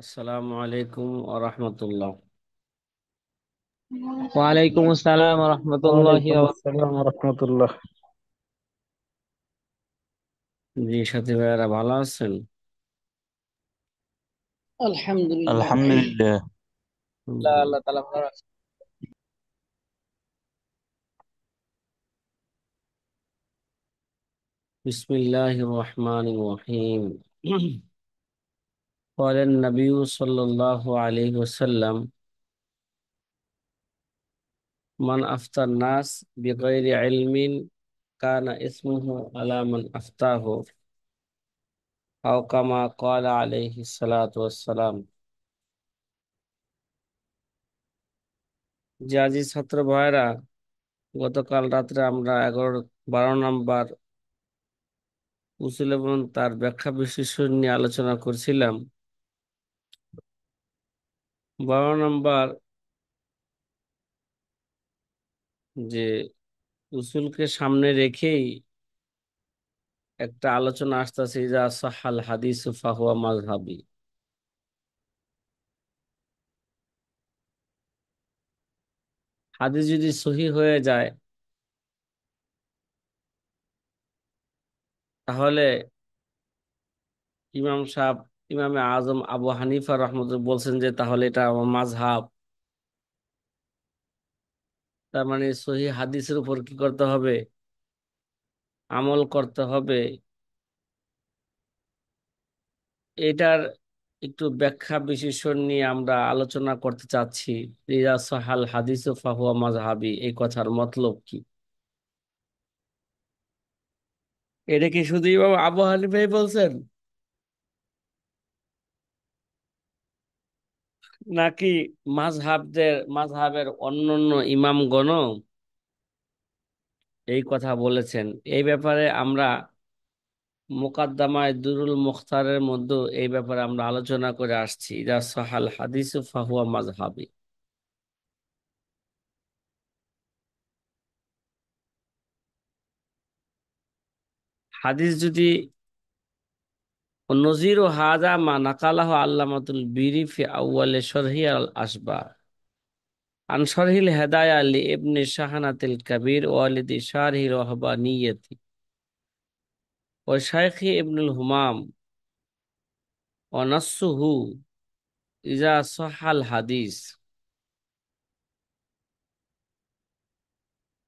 আসসালামু আলাইকুম ওরহমতুল্লাহ। ওয়ালাইকুম আসসালাম রহমতুল্লাহি। ওয়ালাইকুম আসসালাম রহমতুল্লাহ। জি, সাথী ভাইয়ারা ভালো আছেন? আলহামদুলিল্লাহ ভাই। আলহামদুলিল্লাহ। হুম। আল্লাহ তাআলা ভালো রাখছে। বিসমিল্লাহির রহমানির রহিম। قال النبي صلى الله عليه وسلم من أفتى الناس بغير علم كان اسمه على من أفتاه أو كما قال عليه الصلاة والسلام। আজি ছাত্র ভাইরা, গতকাল রাত্রে আমরা 11-12 নম্বর উসুল এবং তার ব্যাখ্যা বিশ্লেষণ নিয়ে আলোচনা করছিলাম। 12 নম্বর যে উসুলকে সামনে রেখেই একটা আলোচনা আসতেছে, ইজা সাহাল হাদিস ফাহুয়া মাযহাবি। হাদিস যদি সহি হয়ে যায় তাহলে ইমাম সাহেব, ইমামে আজম আবু হানিফা রহমতুল্লাহ বলছেন যে তাহলে এটা আমার মাযহাব। তার মানে সহি হাদিসের উপর কি করতে হবে? আমল করতে হবে। এটার একটু ব্যাখ্যা বিশ্লেষণ নিয়ে আমরা আলোচনা করতে চাচ্ছি। ইজা সাহাল হাদিস ফাহুয়া মাযহাবি, এই কথার মতলব কি? এটা কি শুধু ইমাম আবু হানিফাই বলছেন, নাকি মাযহাবের অন্যান্য ইমামগণ এই কথা বলেছেন? এই ব্যাপারে আমরা মুকাদ্দামায়ে দুরুল মুখতারের মধ্যে এই ব্যাপারে আমরা আলোচনা করে আসছি। ইজা সাহাল হাদিস ফাহুয়া মাযহাবি। হাদিস যদি নজির ও হাজা মা নাকালাহ আল্লামাতুল বিরি ফি আউয়ালে শরহি আল আসবা আন শরহিল হেদায়া লি ইবনে শাহানাতিল কাবীর ওয়ালিদি শারহি রহবানিয়তি ও শাইখি ইবনুল হুমাম ও নাসসুহু ইজা সহাল হাদিস।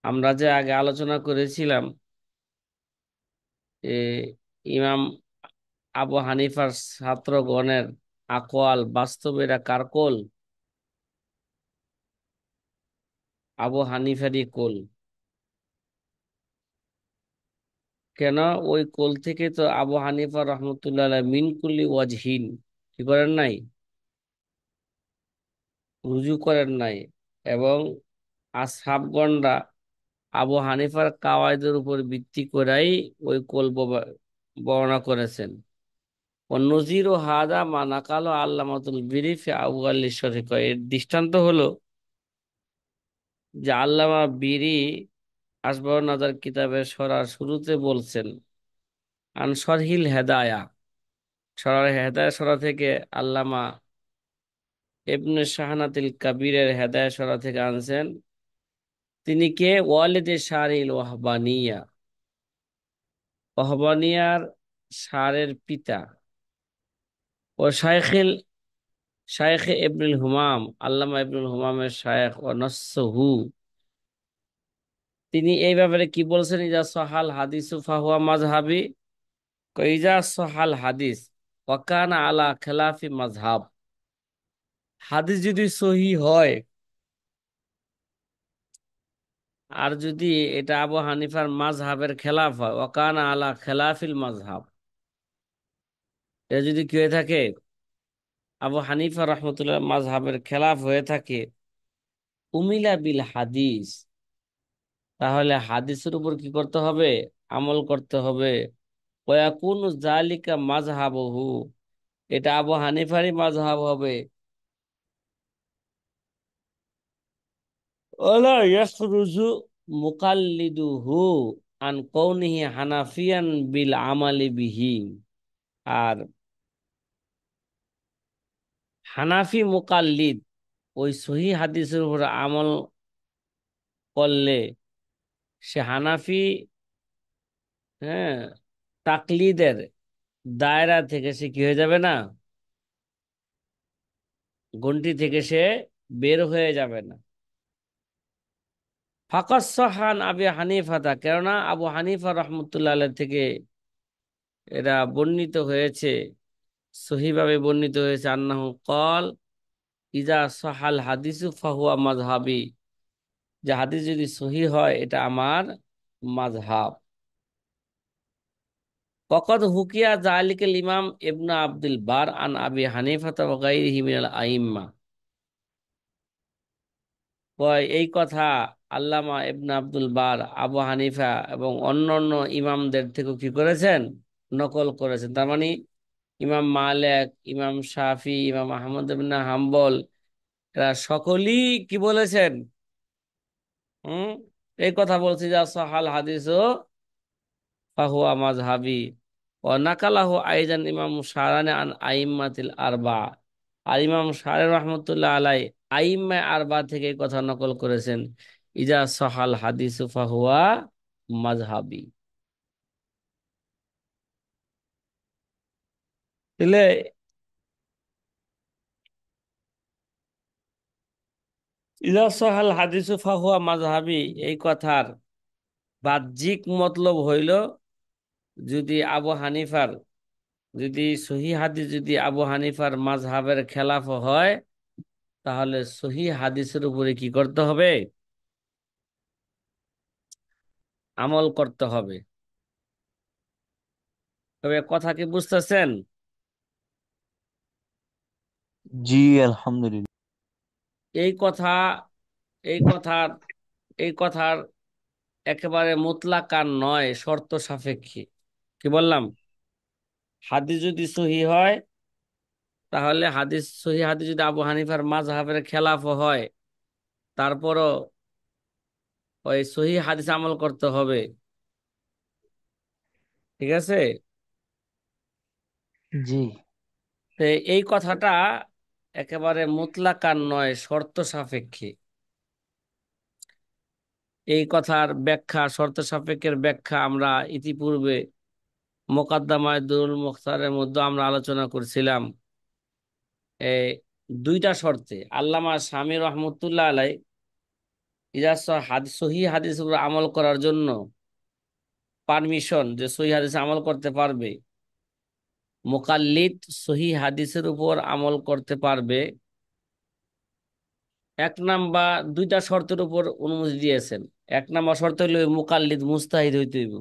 আমরা যে আগে আলোচনা করেছিলাম, এ ইমাম আবু হানিফার ছাত্রগণের আকওয়াল বাস্তবেরা কার কোল? আবু হানিফারই কোল। কেন? ওই কোল থেকে তো আবু হানিফা রহমতুল্লাহ আলাইহ মিন কুল্লি ওয়াজহিন কি করেন নাই? রুজু করেন নাই। এবং আসহাবগণরা আবু হানিফার কাওয়াইদের উপর ভিত্তি করেই ওই কোল বর্ণনা করেছেন। ও নজির ও হাদা মা নাকালো আল্লামাতুল বিরিফি আউয়ালি শরীফ। এর দৃষ্টান্ত হলো যে আল্লামা বিরি আসবাব নাজার কিতাবের সরার শুরুতে বলছেন, আন সরহিল হেদায়া, সরার হেদায়া সরা থেকে আল্লামা ইবনে শাহানাতিল কাবীরের হেদায়া সরা থেকে আনছেন। তিনি কে? ওয়ালিদে শারিল ওয়াহবানিয়া, ওয়াহবানিয়ার শারের পিতা। ও শায়েখে ইবনুল হুমাম, আল্লামা ইবনুল হুমামের শায়েখ। ও নসহু, তিনি এই ব্যাপারে কি বলছেন? ইজা সহাল হাদিসু ফাহুয়া মাযহাবি। ইজা সহাল হাদিস ওয়াকানা আলা খেলাফি মাযহাব। হাদিস যদি সহি হয় আর যদি এটা আবু হানিফার মাযহাবের খেলাফ হয়, ওয়াকানা আলা খেলাফিল মাযহাব, এটা যদি কি হয়ে থাকে? আবু হানিফা রহমতুল্লাহ মাযহাবের খেলাফ হয়ে থাকে, উমিলা বিল হাদিস, তাহলে হাদিসের উপর কি করতে হবে? আমল করতে হবে। ওয়াকুনু জালিকা মাযহাবহু, এটা আবু হানিফারই মাযহাব হবে। ওয়ালা ইয়াখরুজু মুকাল্লিদুহু আন কওনিহি হানাফিয়ান বিল আমালি বিহি। আর হানাফি মুকাল্লিদ ওই সহি হাদিসের উপর আমল করলে সে হানাফি, হ্যাঁ, তাকলিদের দায়রা থেকে সে কি হয়ে যাবে না, গণ্ডি থেকে সে বের হয়ে যাবে না। ফাকাস সাহান আবি হানিফাতা, কেননা আবু হানিফা রহমতুল্লাহ আলাইহি থেকে এরা বর্ণিত হয়েছে, সহিভাবে বর্ণিত হয়েছে, আন্নাহু কল ইজা সাহাল হাদিসু ফাহুয়া মাযহাবি, যে হাদিস যদি সহি হয় এটা আমার মাযহাব। ওয়াকাদ হুকিয়া যালিকাল ইমাম ইবনে আব্দুল বার আন আবি হানিফা ওয়া গায়রিহি মিনাল আইম্মা। কয় এই কথা আল্লামা ইবনে আব্দুল বার আবু হানিফা এবং অন্যান্য ইমামদের থেকে কি করেছেন, নকল করেছেন। তার মানে ইমাম মালিক, ইমাম শাফি, ইমাম আহমদ ইবনে হাম্বল এরা সকলেই কি বলেছেন, হুম, এই কথা বলছি যে সাহাল হাদিস ও ফাহুয়া মাজহাবি। ও নাকালাহু আইজান ইমাম শারানি আন আইম্মাতিল আরবা। আর ইমাম শারানি রহমতুল্লাহ আলাই আইম্মা আরবা থেকে এই কথা নকল করেছেন, ইজা সাহাল হাদিসু ফাহুয়া মাজহাবি। তাহলে ইজা সাহাল হাদিসু ফাহুয়া মাজহাবি এই কথার বাহ্যিক মতলব হইল, যদি আবু হানিফার, যদি সহি হাদিস যদি আবু হানিফার মাযহাবের খেলাফ হয়, তাহলে সহি হাদিসের উপরে কি করতে হবে, আমল করতে হবে। তবে কথা কি বুঝতেছেন? জি আলহামদুলিল্লাহ। এই কথা, এই কথার, এই কথার একেবারে মুতলাকান নয়, শর্ত সাপেক্ষে। কি বললাম? হাদিস যদি সহি হয়, তাহলে হাদিস, সহি হাদিস যদি আবু হানিফার মাযহাবের খেলাফ হয়, তারপরও ওই সহি হাদিস আমল করতে হবে। ঠিক আছে? জি তো এই কথাটা একেবারে মুতলাকান নয়, শর্ত সাপেক্ষে। এই কথার ব্যাখ্যা, শর্ত সাপেক্ষের ব্যাখ্যা আমরা ইতিপূর্বে মোকাদ্দমায়ে দুরুল মুখতারের মধ্যে আমরা আলোচনা করছিলাম। এই দুইটা শর্তে আল্লামা শামী রহমতুল্লাহ আলাই ইজা সহি হাদিসের উপর আমল করার জন্য পারমিশন, যে সহি হাদিসে আমল করতে পারবে, মুকাল্লিদ সহি হাদিসের উপর আমল করতে পারবে, এক নাম্বার দুইটা শর্তের উপর অনুমতি দিয়েছেন। এক নাম্বার শর্ত হইল ওই মুকাল্লিদ মুস্তাহিদ হইতে হইব।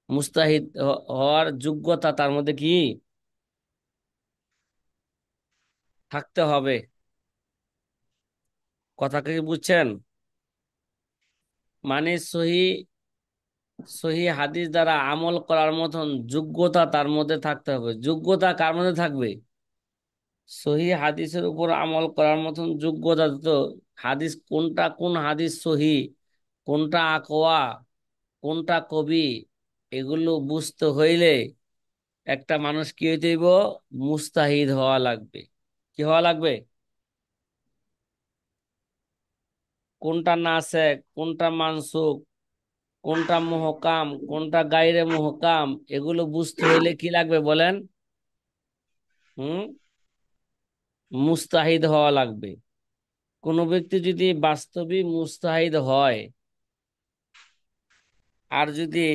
মুস্তাহিদ হওয়ার যোগ্যতা তার মধ্যে কি থাকতে হবে। কথা কি বুঝছেন? মানে সহি, সহি হাদিস দ্বারা আমল করার মতন যোগ্যতা তার মধ্যে থাকতে হবে। যোগ্যতা কার মধ্যে থাকবে? সহি হাদিসের উপর আমল করার মতন যোগ্যতা তো, হাদিস কোনটা, কোন হাদিস সহি, কোনটা আকওয়া, কোনটা কবি, এগুলো বুঝতে হইলে একটা মানুষ কি হইতে হইব, মুস্তাহিদ হওয়া লাগবে। কি হওয়া লাগবে? কোনটা নাসেখ, কোনটা মানসুখ, কোনটা মুহকাম, কোনটা গায়রে মুহকাম, এগুলো বুঝতে হইলে কি লাগবে বলেন? হুম, মুস্তাহিদ হওয়া লাগবে। কোনো ব্যক্তি যদি বাস্তবিক মুস্তাহিদ হয়, আর যদি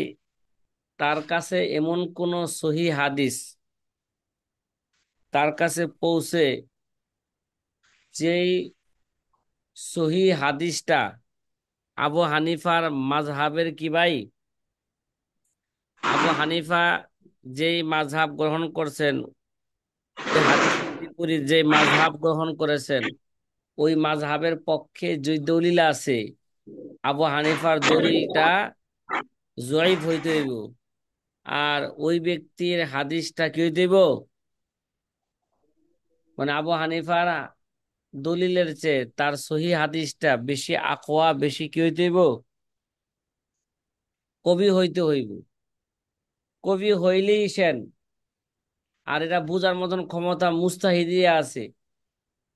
তার কাছে এমন কোন সহি হাদিস তার কাছে পৌঁছে, যেই সহি হাদিসটা আবু হানিফার মাযহাবের কি ভাই, আবু হানিফা যেই মাযহাব গ্রহণ করছেন, ওই হাদিসের বিপরীত যে মাযহাব গ্রহণ করেছেন, ওই মাযহাবের পক্ষে যে দলিল আছে, আবু হানিফার দলিলটা জয়ীফ হইতে হইব। আর ওই ব্যক্তির হাদিসটা কি হইতে হইব, মানে আবু হানিফার দলিলের চেয়ে তার সহি হাদিসটা বেশি আকওয়া, বেশি কি হইতে হইব, কবি হইতে হইব। কবি হইলেই সেন। আর এটা বুঝার মতন ক্ষমতা মুস্তাহিদিয়া আছে।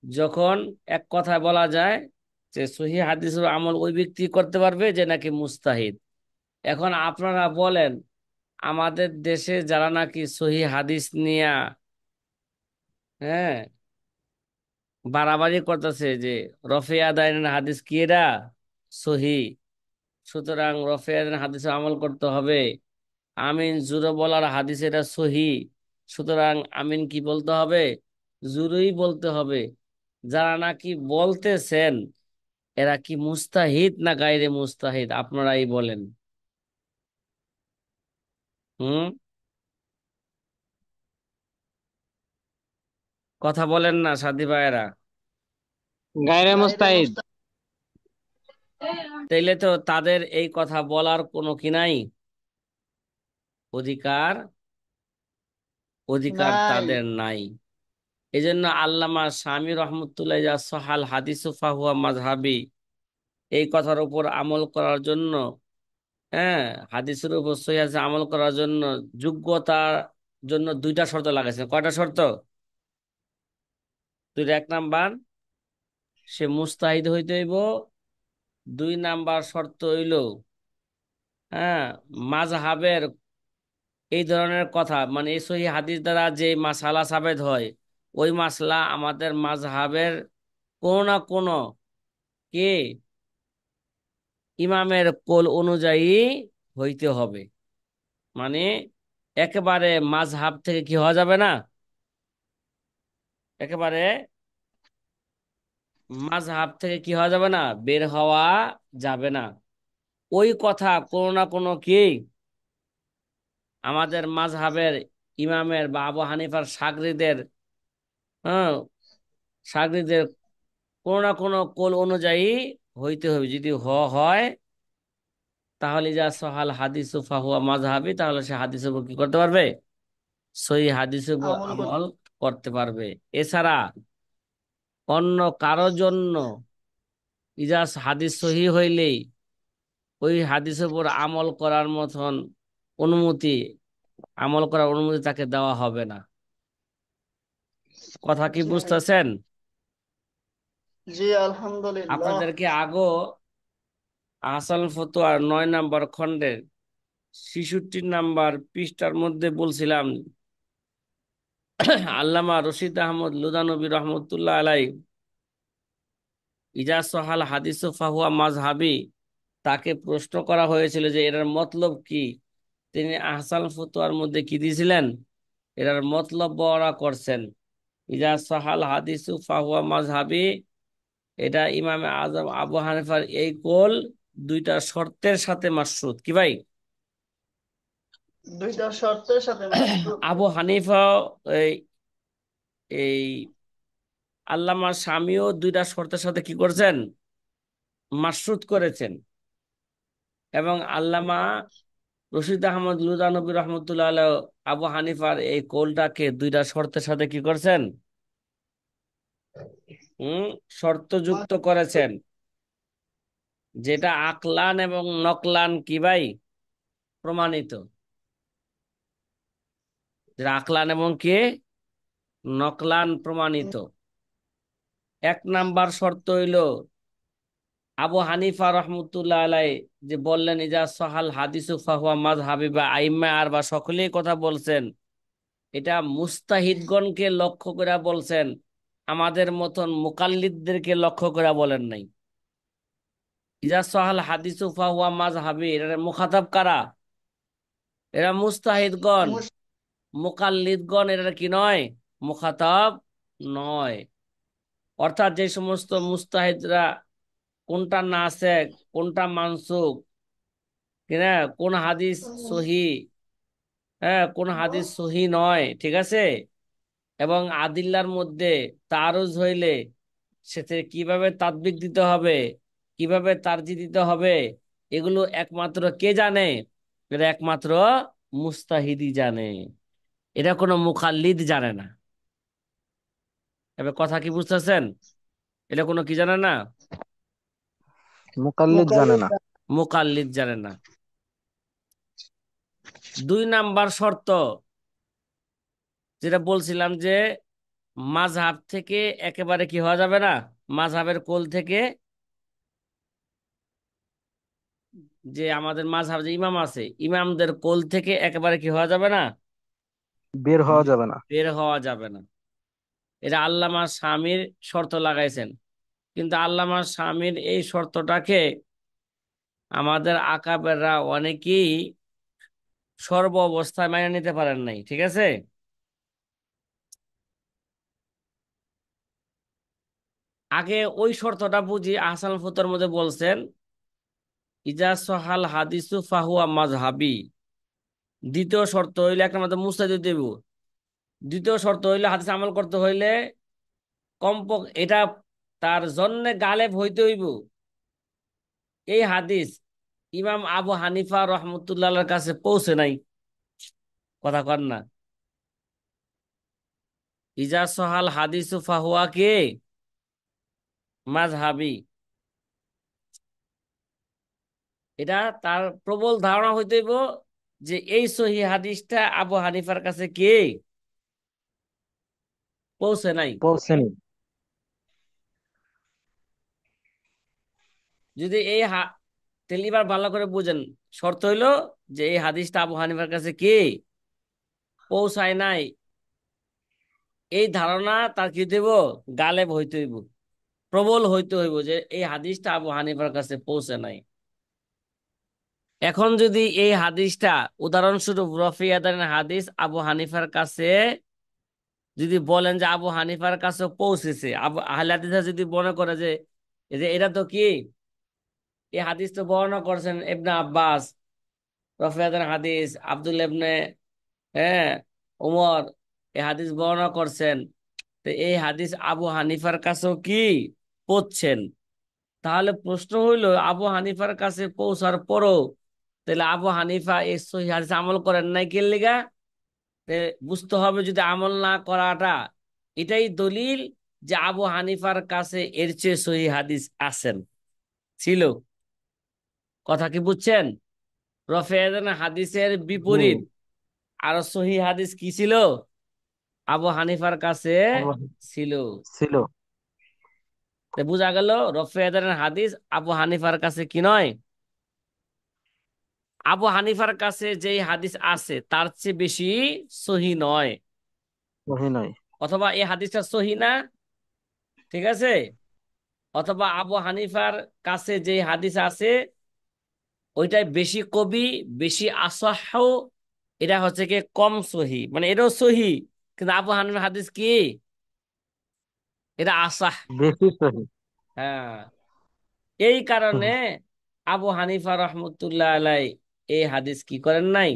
যখন এক কথায় বলা যায় যে সহিহ হাদিসের আমল ওই ব্যক্তি করতে পারবে যে নাকি মুস্তাহিদ। এখন আপনারা বলেন, আমাদের দেশে যারা নাকি সহিহ হাদিস নিয়া, হ্যাঁ, বাড়াবাড়ি করতেছে যে রফে আদায়ের হাদিস কি এরা সহি, সুতরাং রফে আদায়ের হাদিসে আমল করতে হবে। আমিন জুরো বলার হাদিস এটা সহি, সুতরাং আমিন কি বলতে হবে, জুরুই বলতে হবে। যারা নাকি বলতেছেন এরা কি মুস্তাহিদ না গায়রে মুস্তাহিদ, আপনারাই বলেন। হুম, কথা বলেন না সাথী ভাইয়েরা। গায়রে মুস্তাহিদ। তাইলে তো তাদের এই কথা বলার কোনো কি নাই, অধিকার, অধিকার নাই। তাদের নাই। এই জন্য আল্লামা শামী রহমতুল্লাহ যা সহাল হাদিসু ফাহুয়া মাজহাবি, এই কথার উপর আমল করার জন্য, হ্যাঁ, হাদিসের উপর সহিহ হাদিসে আমল করার জন্য যোগ্যতার জন্য দুইটা শর্ত লাগাইছে। কয়টা শর্ত? দুইটা। এক নাম্বার, সে মুস্তাহিদ হইতে হইব। দুই নাম্বার শর্ত হইল, হ্যাঁ, মাযহাবের এই ধরনের কথা, মানে এই সহিহ হাদিস দ্বারা যে মাসালা সাবেত হয়, ওই মাসলা আমাদের মাযহাবের কোন না কোন কে ইমামের কোল অনুযায়ী হইতে হবে। মানে একেবারে মাযহাব থেকে কি হওয়া যাবে না, একেবারে মাযহাব থেকে কি হওয়া যাবে না, বের হওয়া যাবে না। ওই কথা কোনো না কোনো কি আমাদের মাযহাবের ইমামের বা আবু হানিফার শাগরিদের, হ্যাঁ, শাগরিদের কোনো না কোনো কোল অনুযায়ী হইতে হবে। যদি হয় তাহলে যা সহাল হাদিস ফাহুয়া মাযহাবি, তাহলে সে হাদিসের উপর কি করতে পারবে, সহিহ হাদিসের উপর আমল করতে। আমল করতে পারবে। এছাড়া অন্য কারো জন্য ইজাজ হাদিস সহি হইলেই ওই হাদিসের উপর আমল করার মতন অনুমতি, আমল করার অনুমতি তাকে দেওয়া হবে না। কথা কি জি বুঝতেছেন? জি, আলহামদুলিল্লাহ। আপনাদেরকে আগো আহসান ফতোয়ার 9 নম্বর খণ্ডের 66 নম্বর পৃষ্ঠার মধ্যে বলছিলাম, আল্লামা রশিদ আহমদ লুদানবী রহমতুল্লাহ আলাই ইজা সহাল হাদিস ফাহুয়া মাজহাবি, তাকে প্রশ্ন করা হয়েছিল যে এটার মতলব কি। তিনি আহসান ফতোয়ার মধ্যে কি দিয়েছিলেন, এটার মতলব বর্ণনা করছেন। ইজা সহাল হাদিসু ফাহুয়া মাজহাবি, এটা ইমামে আজম আবু হানিফার এই কোল দুইটা শর্তের সাথে মাশরুত। কি ভাই? দুইটা শর্তের সাথে মাশরুত। আবু হানিফা, এই এই আল্লামা শামিও দুইটা শর্তের সাথে কি করছেন, মাশরুত করেছেন। এবং আল্লামা রশিদ আহমদ লুদানবী রহমতুল্লাহ আলাইহ আবু হানিফার এই কৌলটাকে দুইটা শর্তের সাথে কি করছেন, হুম, শর্ত যুক্ত করেছেন। যেটা আকলান এবং নকলান কি ভাই প্রমাণিত, যেটা আকলান এবং কে নকলান প্রমাণিত। 1 নাম্বার শর্ত হইল আবু হানিফা রহমতুল্লাহ আলাই যে বললেন ইজা সহাল হাদিসু ফাহুয়া মাযহাবি, বা আইম্মা আর বা সকলেই কথা বলছেন, এটা মুস্তাহিদগণকে লক্ষ্য করে বলছেন, আমাদের মতন মুকাল্লিদদেরকে লক্ষ্য করে বলেন নাই। ইজা সহাল হাদিসু ফাহুয়া মাযহাবি, এর মুখাতাব কারা, এরা মুস্তাহিদগণ। মুশ- মুকাল্লিদগণ এরা কি নয়, মুখাতাব নয়। অর্থাৎ যে সমস্ত মুস্তাহিদরা কোনটা নাসেখ, কোনটা মানসুখ, কিনা কোন হাদিস সহি, হ্যাঁ, কোন হাদিস সহি নয়, ঠিক আছে, এবং আদিল্লার মধ্যে তারুজ হইলে সেতে কিভাবে তাদবিক দিতে হবে, কিভাবে তারজি দিতে হবে, এগুলো একমাত্র কে জানে, এটা একমাত্র মুস্তাহিদি জানে, এটা কোনো মুকাল্লিদ জানে না। এবার কথা কি বুঝতেছেন? এটা কোনো কি জানে না, মুকাল্লিদ জানে মুকাল্লিদ। না। মুকাল্লিদ জানে না। 2 নাম্বার শর্ত যেটা বলছিলাম যে মাযহাব থেকে একেবারে কি হওয়া যাবে না, মাযহাবের কোল থেকে, যে আমাদের মাযহাব যে ইমাম আছে ইমামদের কোল থেকে একেবারে কি হওয়া যাবে না, বের হওয়া যাবে না। বের হওয়া যাবে না। এটা আল্লামা শামির শর্ত লাগাইছেন, কিন্তু আল্লামা শামির এই শর্তটাকে আমাদের আকাবেররা অনেকেই সর্ব অবস্থায় মেনে নিতে পারেন নাই, ঠিক আছে। আগে ওই শর্তটা বুঝি। আহসান ফুতোর মধ্যে বলছেন ইজা সহাল হাদিসু ফাহুয়া মাজহাবি। দ্বিতীয় শর্ত হইলে একটা মাত্র মুস্তাহিদ দেব। দ্বিতীয় শর্ত হইলে হাদিস আমল করতে হইলে কমপক্ষে এটা তার জন্যে গালেব হইতে হইব। এই হাদিস ইমাম আবু হানিফা রহমতুল্লাহর কাছে পৌঁছে নাই। কথা কর না। ইজা সহাল হাদিসু ফাহুয়া কে মাজহাবি। এটা তার প্রবল ধারণা হইতে হইব যে এই সহি হাদিসটা আবু হানিফার কাছে কে পৌঁছে নাই। পৌঁছেনি। যদি তাহলে এবার ভালো করে বুঝেন, শর্ত হইলো যে এই হাদিসটা আবু হানিফার কাছে কি পৌঁছায় নাই, এই ধারণা তার কি দেব গালেব হইতে হইব, প্রবল হইতে হইব যে এই হাদিসটা আবু হানিফার কাছে পৌঁছে নাই। এখন যদি এই হাদিসটা উদাহরণস্বরূপ রফি আদানের হাদিস আবু হানিফার কাছে যদি বলেন যে আবু হানিফার কাছে পৌঁছেছে, আবু আহলে হাদিসরা যদি মনে করে যে এই যে এটা তো কি এই হাদিস তো বর্ণনা করছেন ইবনে আব্বাস, রফি আদানের হাদিস আব্দুল ইবনে, হ্যাঁ, ওমর এই হাদিস বর্ণনা করছেন, তো এই হাদিস আবু হানিফার কাছেও কি পড়ছেন। তাহলে প্রশ্ন হইল আবু হানিফার কাছে পৌঁছার পরও তাহলে আবু হানিফা এই সহিহ হাদিস আমল করেন নাই কে লিগা। বুঝতে হবে যদি আমল না করাটা এটাই দলিল যে আবু হানিফার কাছে এর চেয়ে সহিহ হাদিস আছেন, ছিল। কথা কি বুঝছেন? রফি হাদিসের জি। বিপরীত আরো সহিহ হাদিস কি ছিল আবু হানিফার কাছে আল্লাহ ছিল। ছিল। তো বোঝা গেল রফি হাদিস আবু হানিফার কাছে কি নয়, আবু হানিফার কাছে যেই হাদিস আছে তার চেয়ে বেশি সহি নয়। সহি নয়। অথবা এই হাদিসটা সহি না, ঠিক আছে, অথবা আবু হানিফার কাছে যে হাদিস আছে ওইটাই বেশি কবি, বেশি আসাহ, এটা হচ্ছে কি কম সহি, মানে এটাও সহি কিন্তু আবু হানিফার হাদিস কি এটা আসাহ। বেশি সহি। হ্যাঁ, এই কারণে আবু হানিফা রহমতুল্লাহ আলাই এই হাদিস কি করেন নাই,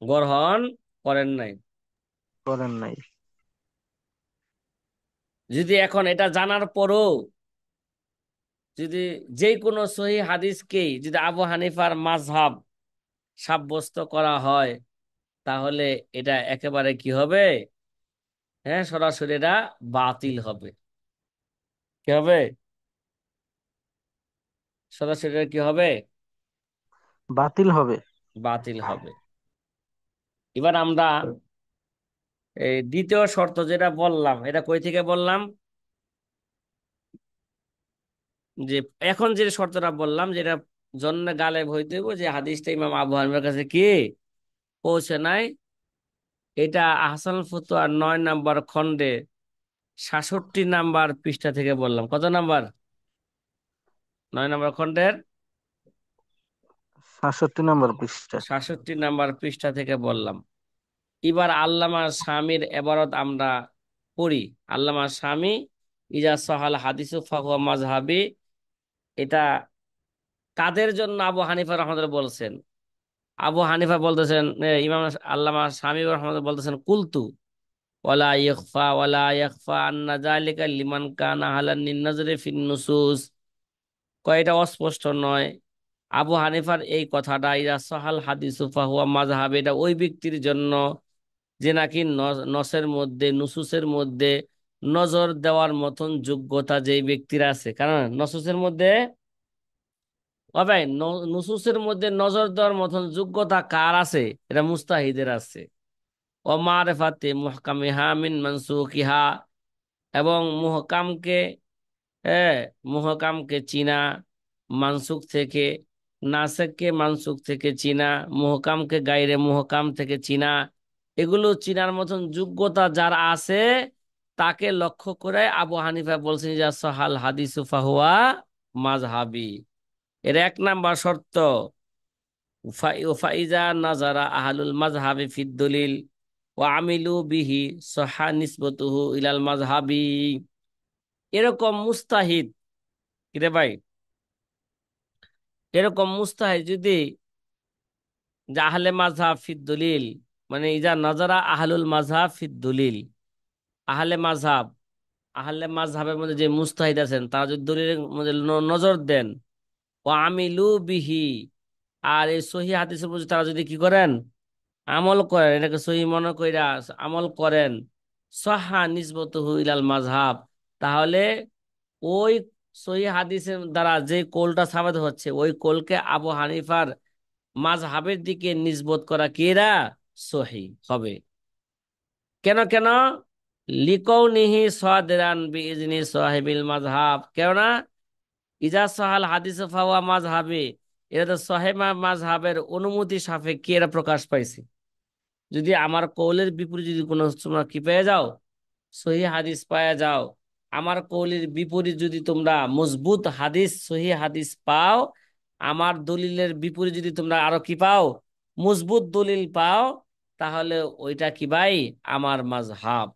গ্রহণ করেন নাই। করেন নাই। যদি এখন এটা জানার পরও যদি যে কোনো সহি হাদিসকেই যদি আবু হানিফার মাযহাব সাব্যস্ত করা হয় তাহলে এটা একেবারে কি হবে, হ্যাঁ, সরাসরি এটা বাতিল হবে। কি হবে? সরাসরি এটা কি হবে? বাতিল হবে। বাতিল হবে। এবার আমরা এই দ্বিতীয় শর্ত যেটা বললাম এটা কই থেকে বললাম, যে এখন যে শর্তটা বললাম যেটা জন্য গালেব হইতে হইব যে হাদিসটা ইমাম আবু হানিফার কাছে কি পৌঁছে নাই, এটা আহসানুল ফতোয়ার 9 নম্বর খণ্ডে 66 নম্বর পৃষ্ঠা থেকে বললাম। কত নাম্বার? 9 নম্বর খণ্ডের 67 নম্বর পৃষ্ঠা। 66 নম্বর পৃষ্ঠা থেকে বললাম। এবার আল্লামা শামির এবারত আমরা পড়ি। আল্লামা শামি ইজা সহাল হাদিসু ফাহুয়া মাজহাবি, এটা কাদের জন্য আবু হানিফা রহমতুল্লাহ বলছেন? আবু হানিফা বলতেছেন, ইমাম আল্লামা শামী রহমতুল্লাহ বলতেছেন কুলতু ওয়ালা ইয়াখফা আন্না যালিকা লিমান কানা হালান নিন-নাজরি ফিন-নুসুস। কয়টা অস্পষ্ট নয়। আবু হানিফার এই কথাটা ইজা সহাল হাদিসু ফাহুয়া মাজহাবি, এটা ওই ব্যক্তির জন্য যে নাকি নসের মধ্যে নুসুসের মধ্যে নজর দেওয়ার মতন যোগ্যতা যেই ব্যক্তির আছে। কারণ নসুসের মধ্যে, ও ভাই, নুসুসের মধ্যে নজর দেওয়ার মতন যোগ্যতা কার আছে? এটা মুস্তাহিদের আছে। ও মারিফাতি মুহকামিহা মিন মানসুকিহা, এবং মুহকামকে, মুহকামকে চিনা মানসুখ থেকে, নাসেককে মানসুখ থেকে চিনা, মুহকামকে গায়রে মুহকাম থেকে চিনা, এগুলো চিনার মতন যোগ্যতা যার আছে তাকে লক্ষ্য করে আবু হানিফা বলছেন যে সহাল হাদিসু ফাহুয়া মাজহাবি। এর এক নাম্বার শর্ত, ফাইজা নাজারা আহলুল মাজহাবি ফিদ দলিল ওয়া আমিলু বিহি সহা নিসবতুহু ইলাল মাজহাবি। এরকম মুস্তাহিদ, কিরে ভাই, এরকম মুস্তাহিদ যদি, যে আহলে মাযহাব ফিদ দলিল, মানে ইজা নাজারা আহলুল মাযহাব ফিদ দলিল, আহলে মাযহাব, আহলে মাযহাবের মধ্যে যে মুস্তাহিদ আছেন তারা যদি দলিলের মধ্যে নজর দেন, ও আমিলু বিহি, আর এই সহিহ হাদিসের প্রতি তারা যদি কি করেন, আমল করেন, এটাকে সহিহ মনে কইরা আমল করেন, সাহা নিসবতুহু ইলাল মাযহাব, তাহলে ওই সহিহ হাদিসের দ্বারা যে কোলটা সাবিত হচ্ছে ওই কোলকে আবু হানিফার মাযহাবের দিকে নিসবত করা কিরা সহি হবে। কেন কেন? লিকাউনিহি সাদিরান বিইজনি সাহিবিল মাযহাব, কেননা ইজা সাহাল হাদিস ফাওয়া মাযহাবে, এটা তো সাহেব মাযহাবের অনুমতি সাপেক্ষে এরা প্রকাশ পাইছে। যদি আমার কৌলের বিপরীত যদি কোনো তোমরা কি পেয়ে যাও, সহি হাদিস পাওয়া যাও, আমার কৌলের বিপরীত যদি তোমরা মজবুত হাদিস সহি হাদিস পাও, আমার দলিলের বিপরীত যদি তোমরা আরো কি পাও, মজবুত দলিল পাও, তাহলে ওইটা কি ভাই আমার মাযহাব।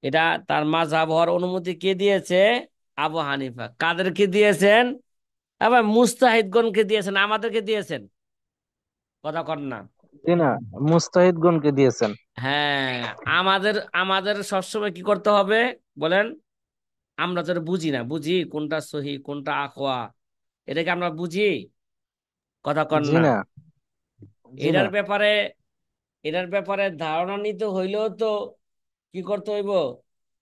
এটা তার মাযহাব হওয়ার অনুমতি কে দিয়েছে? আবু হানিফা। কাদেরকে দিয়েছেন? আবার মুস্তাহিদগণকে দিয়েছেন, আমাদেরকে দিয়েছেন। কথা কর না। জি না, মুস্তাহিদগণকে দিয়েছেন। হ্যাঁ, আমাদের আমাদের সবসময় কি করতে হবে বলেন? আমরা তো এটা বুঝি না, বুঝি কোনটা সহি কোনটা আকওয়া, এটাকে আমরা বুঝি? কথা কর জি না। না, জি না। এটার ব্যাপারে, এটার ব্যাপারে ধারণা নিতে হইলেও তো কি করতে হইব?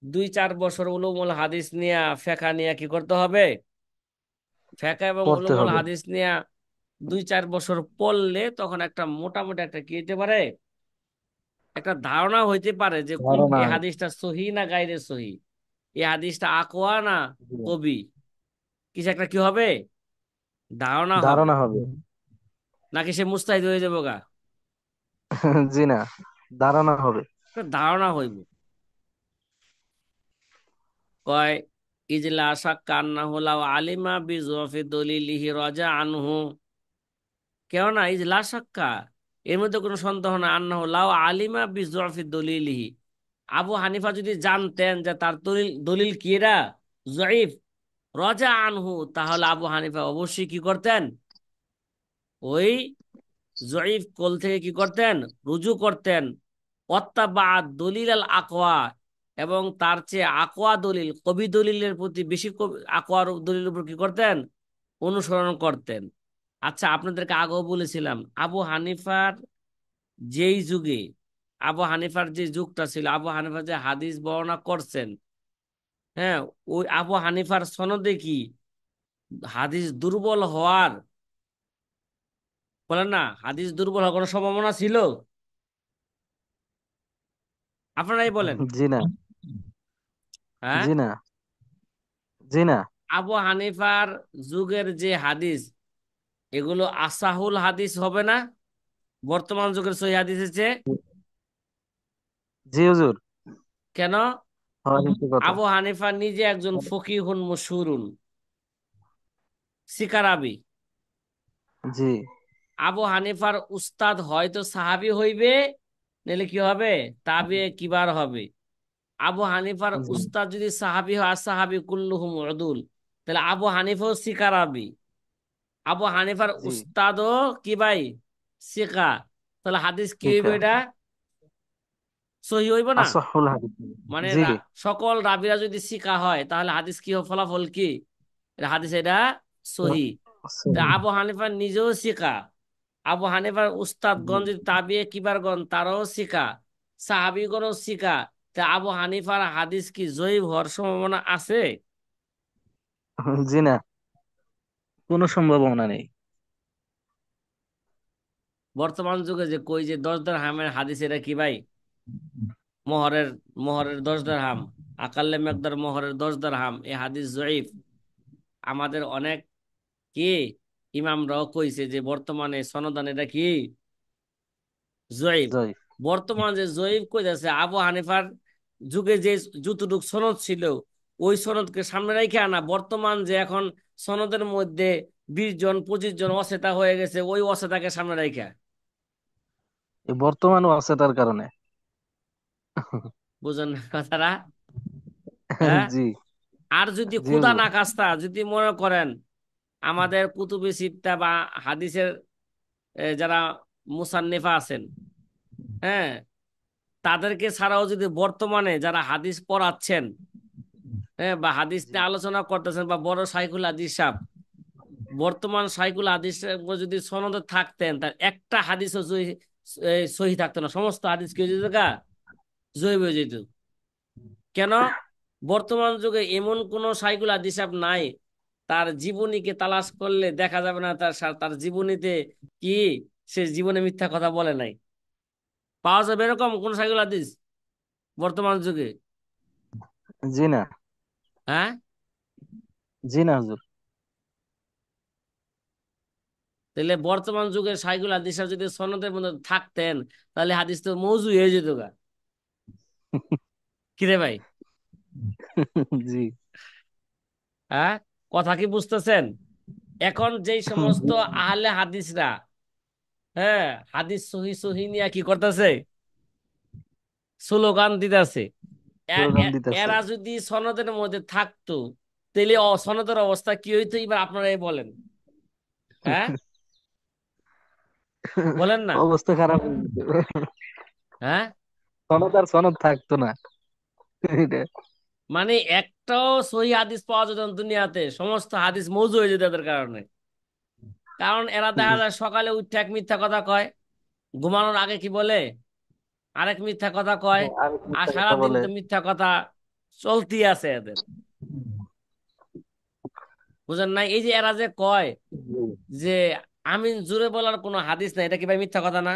2-4 বছর উলুমুল হাদিস নিয়া ফেকা নিয়া কি করতে হবে? ফেকা এবং পড়তে উলুমুল হবে। হাদিস নিয়া 2-4 বছর পড়লে তখন একটা মোটামুটি একটা কি হইতে পারে, একটা ধারণা হইতে পারে যে কোন ধারণা। এই হাদিসটা সহি না গায়রে সহি, এই হাদিসটা আকওয়া না জি। কবি, কিছু একটা কি হবে, ধারণা হবে। ধারণা হবে। নাকি সে মুস্তাহিদ হয়ে যাবো গা? জি না, ধারণা হবে। একটা ধারণা হইব। কয় ইজলা শাক্কা আন্নাহু লাউ আলিমা বিযুফি দলিলিহি রাজা আনহু, কেননা ইজলা শাক্কা, এর মধ্যে কোনো সন্দেহ না, আন্নাহু লাউ আলিমা বিযুফি দলিলিহি, আবু হানিফা যদি জানতেন যে তার দলিল দলিল কি এরা জয়ীফ, রাজা আনহু, তাহলে আবু হানিফা অবশ্যই কি করতেন, ওই জয়ীফ কোল থেকে কি করতেন, রুজু করতেন। অত্তাবা দলিল আল আকওয়া, এবং তার চেয়ে আকওয়া দলিল কবি দলিলের প্রতি বেশি আকওয়ার দলিলের উপর কি করতেন, অনুসরণ করতেন। আচ্ছা, আপনাদেরকে আগেও বলেছিলাম আবু হানিফার যেই যুগে, আবু হানিফার যে যুগটা ছিল, আবু হানিফা যে হাদিস বর্ণনা করছেন, হ্যাঁ, ওই আবু হানিফার সনদে কি হাদিস দুর্বল হওয়ার, বলেন না, হাদিস দুর্বল হওয়ার কোনো সম্ভাবনা ছিল? আপনারাই বলেন। জি না, হ্যাঁ, জি না, জি না। আবু হানিফার যুগের যে হাদিস, এগুলো আসাহুল হাদিস হবে না বর্তমান যুগের সহি হাদিসের চেয়ে? জি হুজুর, কেন? হয় সত্যি কথা। আবু হানিফা নিজে একজন ফকিহুন মশহুরুন সিকারাবি। জি, আবু হানিফার উস্তাদ হয়তো সাহাবী হইবে, নাহলে কি হবে, তাবে কিবার হবে। আবু হানিফার জি, উস্তাদ যদি সাহাবী হয়, সাহাবী কুল্লুহুম উদুল, তাহলে আবু হানিফাও সিকারাবি, আবু হানিফার জি। উস্তাদও কি ভাই, সিকা, তাহলে হাদিস কি ঠিক হইব, এটা সহি হইব না? আসাহুল হাদিস। মানে জি, সকল রাবিরা যদি সিকা হয় তাহলে হাদিস কি ফলাফল কি, এটা হাদিস এটা সহি। তা সহি। আবু হানিফা নিজেও সিকা, আবু হানিফার জি। উস্তাদগণ যদি তাবিয়ে কিবারগণ তারাও সিকা, সাহাবিগণও সিকা, তা আবু হানিফার হাদিস কি জয়ীফ হওয়ার সম্ভাবনা আছে? জি না, কোনো সম্ভাবনা নেই। বর্তমান যুগে যে কই যে 10 দিরহামের হাদিস, এটা কি ভাই? মোহরের মোহরের 10 দিরহাম, আকাল্লে মেকদার মোহরের 10 দিরহাম, এই হাদিস জয়ীফ। আমাদের অনেক কি ইমামরাও কইছে যে বর্তমানে সনদান এটা কি জয়ীফ। জয়ীফ। বর্তমান যে জয়ীফ কইতাছে, আবু হানিফার যুগে যে যতটুক সনদ ছিল ওই সনদকে সামনে রেখে আনা, বর্তমান যে এখন সনদের মধ্যে 20 জন 25 জন অচেতা হয়ে গেছে, ওই অচেতাকে সামনে রেখে। এই বর্তমানও আছে তার কারণে। বুঝেন না কথাটা? হ্যাঁ। জি। আর যদি জি খুদা হুজুর। না খাস্তা যদি মনে করেন আমাদের কুতুবে সিত্তা বা হাদিসের যারা মুসান্নিফা আছেন, হ্যাঁ, তাদেরকে ছাড়াও যদি বর্তমানে যারা হাদিস পড়াচ্ছেন, হ্যাঁ, বা হাদিস জি। নিয়ে আলোচনা করতেছেন, বা বড় শাইখুল হাদিস সাহেব, বর্তমান শাইখুল হাদিস সাহেব যদি সনদে থাকতেন, তার একটা হাদিসও সহি থাকতো না, সমস্ত হাদিস কি হয়ে যেত গা? জয়ী হয়ে যেত। কেন? বর্তমান যুগে এমন কোন শাইখুল হাদিস সাহেব নাই, তার জীবনীকে তালাশ করলে দেখা যাবে না তার তার জীবনীতে কি সে জীবনে মিথ্যা কথা বলে নাই। পাওয়া যাবে এরকম কোন শাইখুল হাদিস বর্তমান যুগে? জি না। হ্যাঁ। জি না হুজুর। তাহলে বর্তমান যুগের শাইখুল হাদিস সাহেব যদি সনদের মধ্যে থাকতেন, তাহলে হাদিস তো মৌজু হয়ে যেত গা। কিরে ভাই? জি। হ্যাঁ, কথা কি বুঝতেছেন? এখন যেই সমস্ত আহলে হাদিসরা, হ্যাঁ, হাদিস সহি সহি নিয়ে কি করতেছে, স্লোগান দিতেছে, স্লোগান দিতেছে। এরা যদি সনদের মধ্যে থাকতো, তাহলে সনদের অবস্থা কি হইতো এবার আপনারাই বলেন। হ্যাঁ, বলেন না। অবস্থা খারাপ হয়ে যেত। হ্যাঁ, সনদ আর সনদ থাকতো না। এটা। মানে একটাও সহি হাদিস পাওয়া যেত না দুনিয়াতে, সমস্ত হাদিস মৌজু হয়ে যেত এদের কারণে। কারণ এরা দেখা যায় সকালে উঠে এক মিথ্যা কথা কয়, ঘুমানোর আগে কি বলে আরেক মিথ্যা কথা কয়, আর আর মিথ্যা কথা সারাদিন বলে। তো মিথ্যা কথা চলতি আছে এদের। বুঝেন নাই? এই যে এরা যে কয় যে আমিন জুড়ে বলার কোনো হাদিস নাই, এটা কি ভাই মিথ্যা কথা না?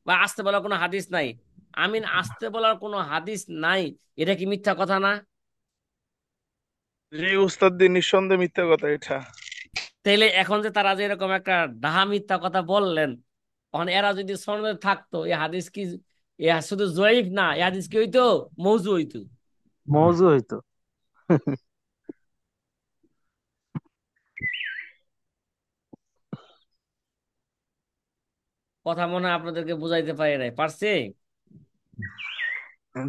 বা আসতে বলার কোনো হাদিস নাই, আমিন আসতে বলার কোনো হাদিস নাই, এটা কি মিথ্যা কথা না? জি উস্তাদ জি, নিঃসন্দেহে মিথ্যা কথা এটা। তাইলে এখন যে তারা যে এরকম একটা ডাহা মিথ্যা কথা বললেন, তখন এরা যদি সনদে থাকতো, এই হাদিস কি এ শুধু জয়ীফ না, এই হাদিস কি হইতো? মৌজু হইতো। মওযু হইতো। কথা মনে হয় আপনাদেরকে বুঝাইতে পারি নাই, পারছি?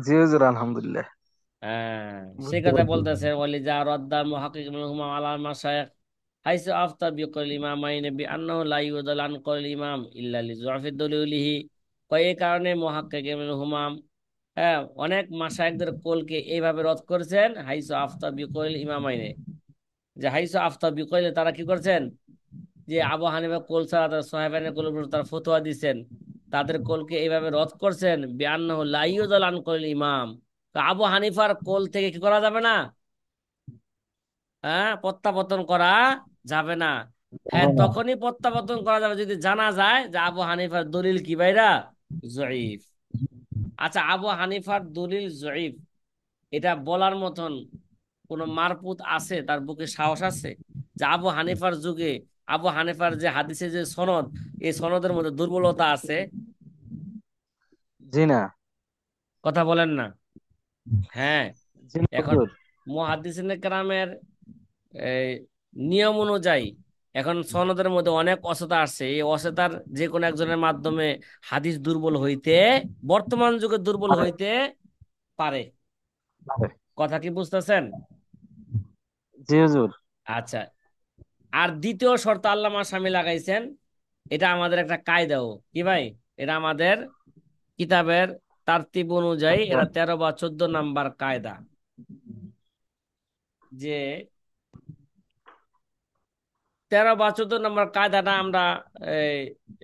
জি হুজুর, আলহামদুলিল্লাহ। হ্যাঁ, সে বুঝতে কথা পারছি। বলতেছে, ওয়ালি যা রাদ্দাল মুহাক্কিক মিনহুমা আলা মাশায়েখ হাইসু আফতা বিকল ইমামাইন বিআন্নাহু লা ইউদাল আন কল ইমাম ইল্লা লিযুফি দলিলিহি। কয় এই কারণে মুহাক্কিক মিনহুমা, হ্যাঁ, অনেক মাশায়েখদের কোলকে এইভাবে রদ করেছেন, হাইসু আফতা বিকল ইমামাইনে, যে হাইসু আফতা বিকল, তারা কি করছেন, যে আবু হানিফা কোল ছাড়া তার সাহাবানের কোলের উপর তারা ফতোয়া দিচ্ছেন, তাদের কোলকে এইভাবে রদ করছেন, বিআন্নাহু লা ইউদাল আন কল ইমাম। তো আবু হানিফার কোল থেকে কি করা যাবে না? হ্যাঁ, প্রত্যাবর্তন করা যাবে না। হ্যাঁ, তখনই প্রত্যাবর্তন করা যাবে যদি জানা যায় যে আবু হানিফার দলিল কি ভাইরা? জয়ীফ। আচ্ছা, আবু হানিফার দলিল জয়ীফ, এটা বলার মতন কোন মারপুত আছে, তার বুকে সাহস আছে যে আবু হানিফার যুগে আবু হানিফার যে হাদিসে যে সনদ, এই সনদের মধ্যে দুর্বলতা আছে? জি না। কথা বলেন না। হ্যাঁ। জি না এখন হুজুর। মুহাদ্দিসিনে কেরামের এই নিয়ম অনুযায়ী এখন সনদের মধ্যে অনেক অসতা আসছে, এই অসতার যে কোনো একজনের মাধ্যমে হাদিস দুর্বল হইতে, বর্তমান যুগে দুর্বল আরে, হইতে পারে। আরে। কথা কি বুঝতেছেন? জি হুজুর। আচ্ছা, আর দ্বিতীয় শর্ত আল্লামা স্বামী লাগাইছেন, এটা আমাদের একটা কায়দাও কি ভাই, এটা আমাদের কিতাবের তারতিব অনুযায়ী আচ্ছা। এরা 13 বা 14 নাম্বার কায়দা, যে 13 বা 14 নম্বর কায়দাটা আমরা এই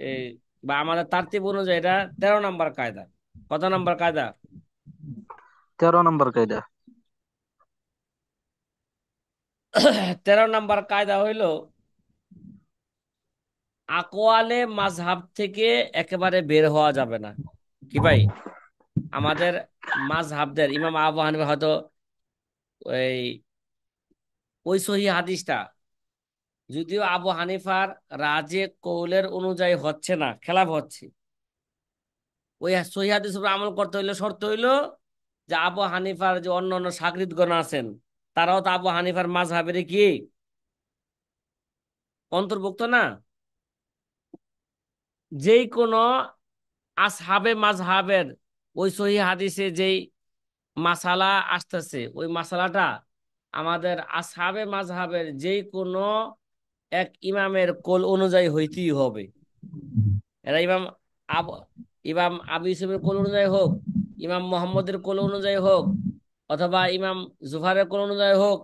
এই বা আমাদের তারতিব অনুযায়ী এটা 13 নম্বর কায়দা। কত নম্বর কায়দা? 13 নম্বর কায়দা। 13 নম্বর কায়দা হইল আকওয়ালে মাযহাব থেকে একেবারে বের হওয়া যাবে না। কি ভাই, আমাদের মাযহাবদের ইমাম আবু হানিফা হয়তো ওই ওই সহিহ হাদিসটা, যদিও আবু হানিফার রাজে কৌলের অনুযায়ী হচ্ছে না, খেলাফ হচ্ছে, ওই সহিহ হাদিসের উপর আমল করতে হইলে শর্ত হইলো যে আবু হানিফার যে অন্য অন্য শাগরিদগণ আছেন তারাও তো আবু হানিফার মাযহাবের কি অন্তর্ভুক্ত না। যেই কোনো আসহাবে মাযহাবের ওই সহিহ হাদিসে যেই মাসালা আসতেছে, ওই মাসালাটা আমাদের আসহাবে মাযহাবের যেই কোনো এক ইমামের কোল অনুযায়ী হইতেই হবে। এরা আব ইমাম আবু ইউসুফের কোল অনুযায়ী হোক, ইমাম মোহাম্মদের কোল অনুযায়ী হোক, অথবা ইমাম জুফারের কোল অনুযায়ী হোক,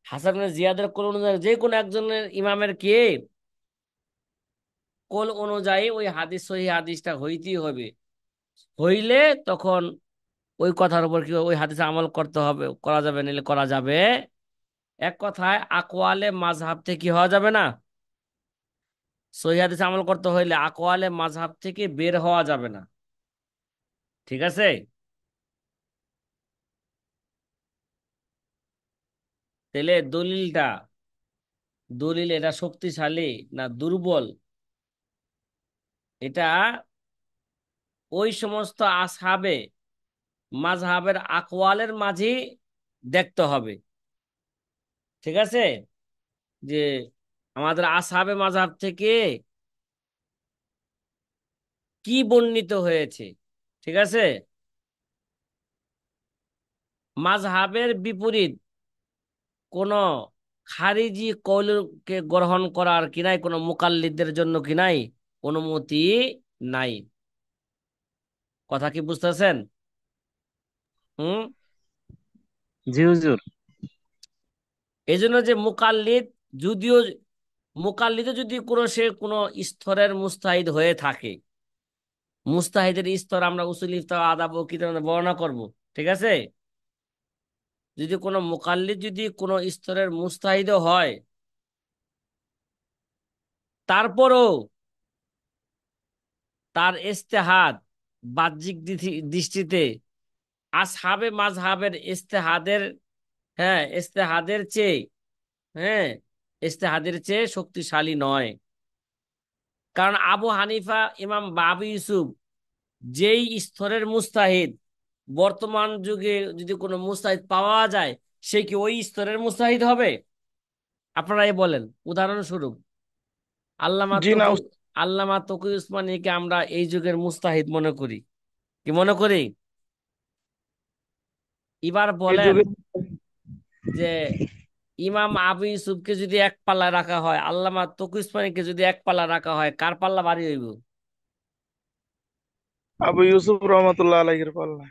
হাসান ইবনে জিয়াদের কোল অনুযায়ী, যে কোনো একজনের ইমামের কে কোল অনুযায়ী ওই হাদিস সহিহ হাদিসটা হইতেই হবে। হইলে তখন ওই কথার উপর কি ওই হাদিসে আমল করতে হবে, করা যাবে, নিলে করা যাবে। এক কথায় আকওয়ালে মাযহাব থেকে কি হওয়া যাবে না, সহিহ হাদিসে আমল করতে হইলে আকওয়ালে মাযহাব থেকে বের হওয়া যাবে না। ঠিক আছে? তাহলে দলিল এটা শক্তিশালী না দুর্বল, এটা ওই সমস্ত আসহাবে মাযহাবের আকওয়ালের মাঝে দেখতে হবে। ঠিক আছে? যে আমাদের আসহাবে মাযহাব থেকে কি বর্ণিত হয়েছে। ঠিক আছে? মাযহাবের বিপরীত কোন খারিজি কৌলকে গ্রহণ করার কি নাই, কোন মুকাল্লিদদের জন্য কি নাই, অনুমতি নাই। কথা কি বুঝতেছেন? হুম। জি হুজুর। এই জন্য যে মুকাল্লিদ, যদিও মুকাল্লিদও যদি কোনো সে কোনো স্তরের মুস্তাহিদ হয়ে থাকে, মুস্তাহিদের স্তর আমরা উসুল ইফতা আদাব ও কিতাব বর্ণনা করব। ঠিক আছে? যদি কোনো মুকাল্লিদ যদি কোনো স্তরের মুস্তাহিদও হয়, তারপরও তার ইজতেহাদ বাহ্যিক দৃষ্টিতে আসহাবে মাযহাবের ইজতেহাদের, হ্যাঁ ইজতেহাদের চেয়ে, হ্যাঁ ইজতেহাদের চেয়ে শক্তিশালী নয়। কারণ আবু হানিফা, ইমাম আবু ইউসুফ যেই স্তরের মুস্তাহিদ, বর্তমান যুগে যদি কোনো মুস্তাহিদ পাওয়া যায়, সে কি ওই স্তরের মুস্তাহিদ হবে? আপনারাই বলেন। উদাহরণস্বরূপ আল্লামা জি না তকি আল্লামা তকি উসমানীকে আমরা এই যুগের মুস্তাহিদ মনে করি, কি মনে করি? এবার এই বলেন যুগে যে ইমাম আবু ইউসুফকে যদি এক পাল্লা রাখা হয়, আল্লামা তকি উসমানীকে যদি এক পাল্লা রাখা হয়, কার পাল্লা ভারী হইব? আবু ইউসুফ রহমতুল্লাহ আলাইহির পাল্লা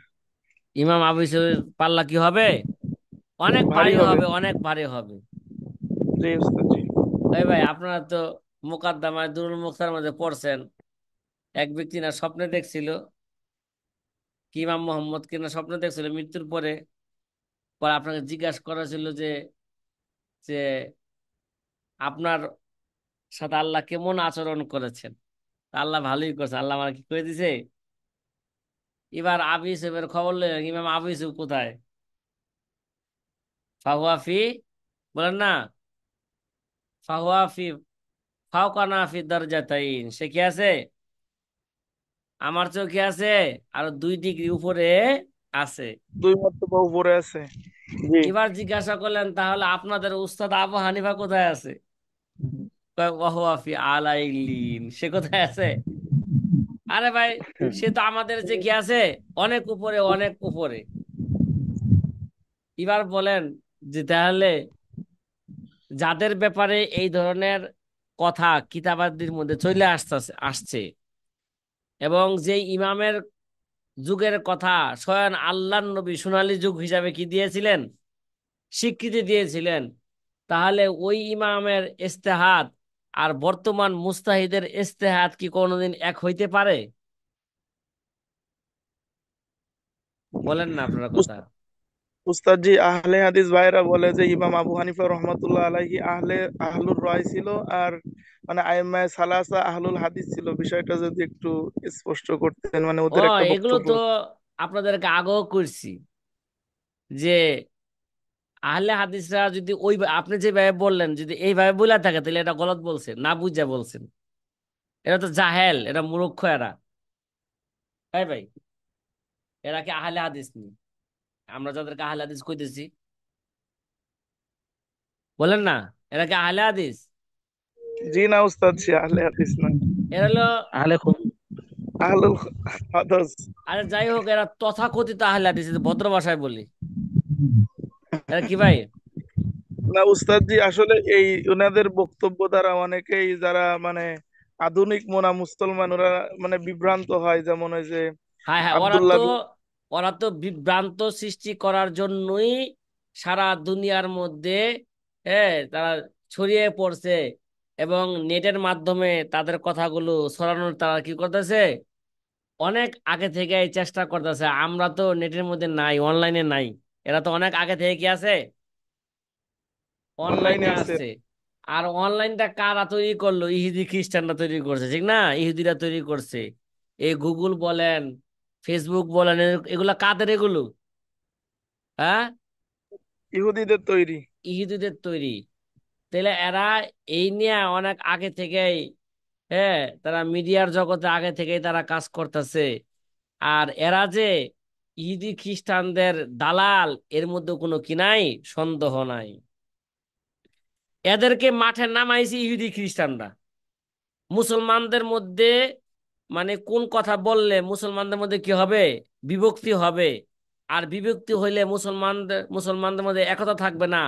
ইমাম আবু ইউসুফের পাল্লা কি হবে? অনেক ভারী ভারী হবে। হবে, অনেক ভারী হবে। জি উস্তাদ জি। এই ভাই, আপনারা তো মুকাদ্দামায় দুরুল মুখতার মধ্যে পড়ছেন, এক ব্যক্তি না স্বপ্নে দেখছিল, কি ইমাম মোহাম্মদ কিনা স্বপ্নে দেখছিল মৃত্যুর পরে। পরে আপনাকে জিজ্ঞাসা করা ছিল যে যে আপনার সাথে আল্লাহ কেমন আচরণ করেছেন। তা আল্লাহ ভালোই করছে, আল্লাহ আমার কি করে দিছে। এবার আবু ইউসুফের খবর লইলেন, ইমাম আবু ইউসুফ কোথায়? ফাহুয়াফি, বলেন না, ফাহুয়াফি ফাওকানা ফি দারজাতাইন, সে কি আছে? আমার চোখে আছে, আর 2 ডিগ্রি উপরে আছে। 2 মর্তবা উপরে আছে। জি। এবার জিজ্ঞাসা করলেন, তাহলে আপনাদের উস্তাদ আবু হানিফা কোথায় আছে? কয়, ওয়াহুয়া ফি আলাইলিন, সে কোথায় আছে? আরে ভাই, সে তো আমাদের যে কি আছে, অনেক উপরে, অনেক উপরে। এবার বলেন যে তাহলে যাদের ব্যাপারে এই ধরনের কথা কিতাবাদির মধ্যে চলে আসছে, এবং যে ইমামের যুগের কথা স্বয়ং আল্লাহর নবী সোনালী যুগ হিসাবে কি দিয়েছিলেন, স্বীকৃতি দিয়েছিলেন, তাহলে ওই ইমামের ইজতেহাদ আর বর্তমান মুস্তাহিদের ইজতেহাদ কি কোনোদিন এক হইতে পারে? বলেন না আপনারা কথা। উস্তাদ জি, আহলে হাদিস ভাইরা বলে যে ইমাম আবু হানিফা রহমাতুল্লাহ আলাইহি আহলুর রায় ছিল, আর মানে আইম্মায়ে সালাসা আহলুল হাদিস ছিল। বিষয়টা যদি একটু স্পষ্ট করতেন, মানে ও, ওদের একটা এগুলো বক্তব্য। তো আপনাদেরকে আগেও করছি যে আহলে হাদিসরা যদি ওই আপনি যেভাবে বললেন যদি এইভাবে বলে থাকে তাহলে এটা গলত বলছেন, না বুঝা বলছেন। এরা তো জাহেল, এরা মূর্খ এরা। তাই ভাই, এরা কি আহলে হাদিস নি? আমরা যাদেরকে আহলে হাদিস কইতেছি, বলেন না, এরা কি আহলে হাদিস? জি না উস্তাদ জি, আহলে হাদিস না, এরা হলো, আহলে খুব আহলুল হাদিস। আরে যাই হোক, এরা তথাকথিত আহলে হাদিস, এই যে ভদ্র ভাষায় বলি। এরা কি ভাই? না উস্তাদ জি, আসলে এই ওনাদের বক্তব্য দ্বারা অনেকেই যারা মানে আধুনিক মোনা মুসলমান, ওরা মানে বিভ্রান্ত হয়। যেমন ওই যে হ্যাঁ হ্যাঁ, আব্দুল্লাহ ওরা তো বিভ্রান্ত সৃষ্টি করার জন্যই সারা দুনিয়ার মধ্যে, হ্যাঁ, তারা ছড়িয়ে পড়ছে এবং নেটের মাধ্যমে তাদের কথাগুলো ছড়ানোর তারা কি করতেছে, অনেক আগে থেকে এই চেষ্টা করতেছে। আমরা তো নেটের মধ্যে নাই, অনলাইনে নাই। এরা তো অনেক আগে থেকে কি আছে, অনলাইনে অনলাইনে আছে। আছে। আর অনলাইনটা কারা তৈরি করলো? ইহুদি খ্রিস্টানরা তৈরি করছে, ঠিক না? ইহুদিরা তৈরি করছে। এই গুগল বলেন, ফেসবুক বলেন, এগুলা কাদের এগুলো? হ্যাঁ, ইহুদিদের তৈরি। ইহুদিদের তৈরি। তাহলে এরা এই নিয়ে অনেক আগে থেকেই, হ্যাঁ, তারা মিডিয়ার জগতে আগে থেকেই তারা কাজ করতেছে। আর এরা যে ইহুদি খ্রিস্টানদের দালাল, এর মধ্যে কোনো কি নাই, সন্দেহ নাই। এদেরকে মাঠে নামাইছে ইহুদি খ্রিস্টানরা। মুসলমানদের মধ্যে মানে কোন কথা বললে মুসলমানদের মধ্যে কি হবে, বিভক্তি হবে। আর বিভক্তি হইলে মুসলমানদের মধ্যে একতা থাকবে না।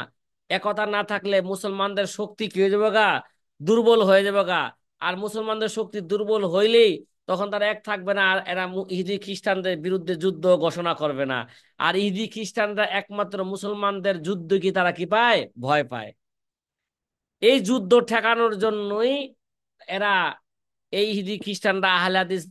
একতা না থাকলে মুসলমানদের শক্তি কি হয়ে যাবে গা, দুর্বল হয়ে যাবে গা। আর মুসলমানদের শক্তি দুর্বল হইলেই তখন তারা এক থাকবে না, আর এরা ইহুদি খ্রিস্টানদের বিরুদ্ধে যুদ্ধ ঘোষণা করবে না। আর ইহুদি খ্রিস্টানরা একমাত্র মুসলমানদের যুদ্ধ কি তারা কি পায়, ভয় পায়। এই যুদ্ধ ঠেকানোর জন্যই এরা, এই ইহুদি খ্রিস্টানরা আহলে হাদিস